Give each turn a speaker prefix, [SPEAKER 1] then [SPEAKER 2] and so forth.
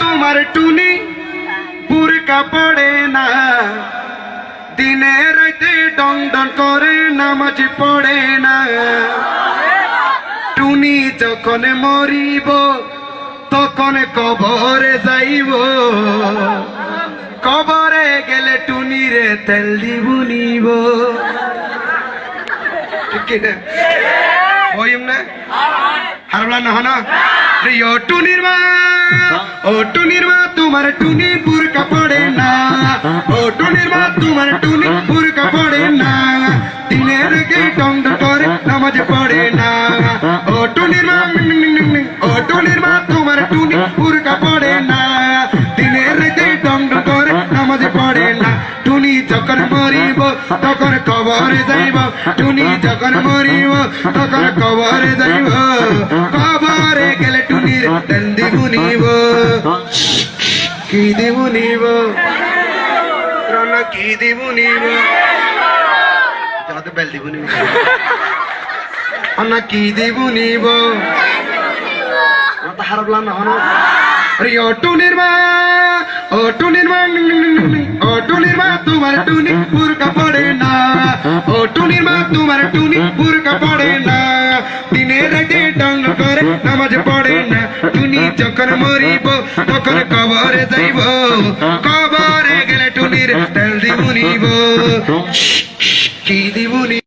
[SPEAKER 1] তোমার টুনি বুরকা পড়ে না, দিনে রাতে ডং ডং করে নামাজ পড়ে না। টুনি যখন মরিব তখন কবরে যাইব, কবরে গেলে টুনিরে তেল দিব নিব। ঠিক না ওইম না হারলা না হনা ও টুনির মা, ও টুনির মা তোমার টুনি বুরকা পড়ে না, ও টুনির মা তোমার টুনি বুরকা পড়ে না, দিনের গে ডং ডং করে নামাজ পড়ে না। ও টুনির মা, ও টুনির মা তোমার টুনি বুরকা পড়ে না, দিনের গে ডং ডং করে নামাজ পড়ে না। টুনি যখন মরিব তখন কবরে যাইব, টুনি যখন মরিব তখন কবরে যাইব, কবরে গেলে টুনির তেল দিব নিব। কি দিব নিব রানা, কি দিব নিব বেল দিব নিব না, কি দিব নিব হারবলা না হন। ও টুনির মা, ও টুনির মা, ও টুনির মা তোমার টুনি বুরকা পড়ে না, ও টুনির মা তোমার টুনি বুরকা পড়ে না, দিনের রাতে ডং করে নামাজ পড়ে না। টুনি যখন মরিব তখন কবরে যাইব, কবরে গেলে টুনির তেল দিব নিব। কি দিব